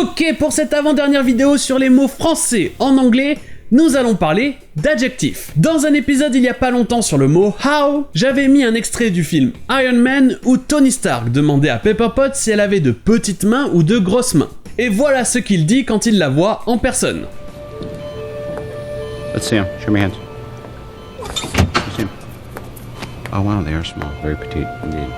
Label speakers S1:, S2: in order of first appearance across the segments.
S1: Ok, pour cette avant-dernière vidéo sur les mots français en anglais, nous allons parler d'adjectifs. Dans un épisode il y a pas longtemps sur le mot how, j'avais mis un extrait du film Iron Man où Tony Stark demandait à Pepper Potts si elle avait de petites mains ou de grosses mains. Et voilà ce qu'il dit quand il la voit en personne.
S2: Let's see 'em. Show me your hands. Let's see 'em. Oh wow, they are small, very petite indeed.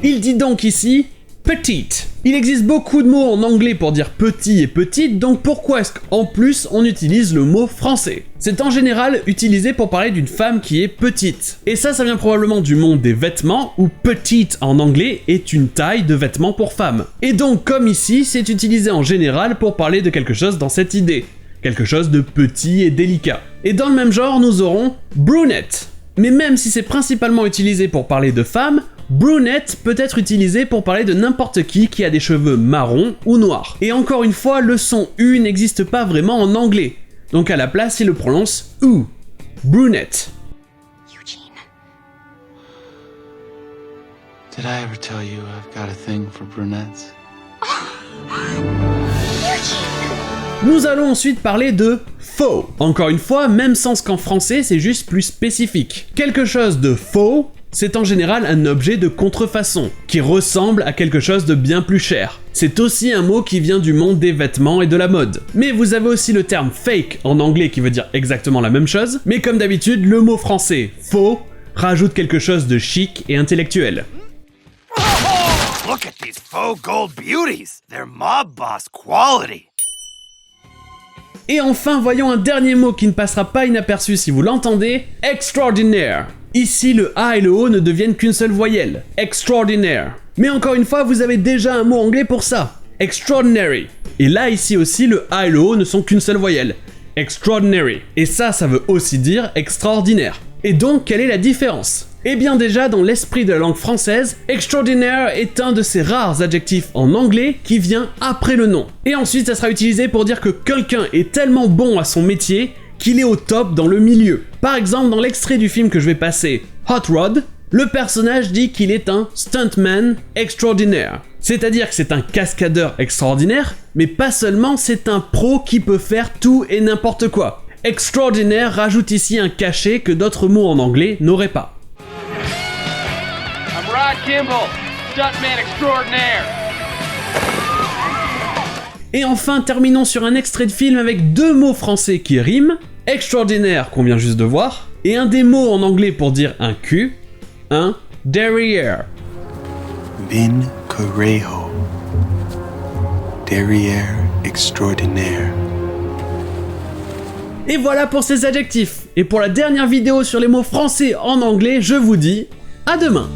S1: Il dit donc ici petite. Il existe beaucoup de mots en anglais pour dire petit et petite, donc pourquoi est-ce qu'en plus on utilise le mot français? C'est en général utilisé pour parler d'une femme qui est petite. Et ça vient probablement du monde des vêtements, où petite en anglais est une taille de vêtements pour femmes. Et donc comme ici, c'est utilisé en général pour parler de quelque chose dans cette idée. Quelque chose de petit et délicat. Et dans le même genre, nous aurons brunette. Mais même si c'est principalement utilisé pour parler de femmes, brunette peut être utilisé pour parler de n'importe qui a des cheveux marrons ou noirs. Et encore une fois, le son U n'existe pas vraiment en anglais. Donc à la place, il le prononce U. Brunette.
S3: Eugene. Did I ever tell you I've got a thing for brunettes?
S1: Nous allons ensuite parler de faux. Encore une fois, même sens qu'en français, c'est juste plus spécifique. Quelque chose de faux, c'est en général un objet de contrefaçon, qui ressemble à quelque chose de bien plus cher. C'est aussi un mot qui vient du monde des vêtements et de la mode. Mais vous avez aussi le terme fake en anglais qui veut dire exactement la même chose, mais comme d'habitude, le mot français faux rajoute quelque chose de chic et intellectuel.
S4: Look at these faux gold beauties. They're mob boss quality.
S1: Et enfin, voyons un dernier mot qui ne passera pas inaperçu si vous l'entendez, extraordinaire. Ici, le A et le O ne deviennent qu'une seule voyelle, extraordinaire. Mais encore une fois, vous avez déjà un mot anglais pour ça, extraordinary. Et là, ici aussi, le A et le O ne sont qu'une seule voyelle, extraordinary. Et ça veut aussi dire extraordinaire. Et donc, quelle est la différence ? Eh bien déjà, dans l'esprit de la langue française, extraordinaire est un de ces rares adjectifs en anglais qui vient après le nom. Et ensuite, ça sera utilisé pour dire que quelqu'un est tellement bon à son métier qu'il est au top dans le milieu. Par exemple, dans l'extrait du film que je vais passer, Hot Rod, le personnage dit qu'il est un stuntman extraordinaire. C'est-à-dire que c'est un cascadeur extraordinaire, mais pas seulement, c'est un pro qui peut faire tout et n'importe quoi. Extraordinaire rajoute ici un cachet que d'autres mots en anglais n'auraient pas.
S5: I'm Rod Kimball, stuntman extraordinaire.
S1: Et enfin, terminons sur un extrait de film avec deux mots français qui riment, extraordinaire qu'on vient juste de voir, et un des mots en anglais pour dire un cul, un derrière.
S3: Vin Correjo. Derrière extraordinaire.
S1: Et voilà pour ces adjectifs. Et pour la dernière vidéo sur les mots français en anglais, je vous dis à demain.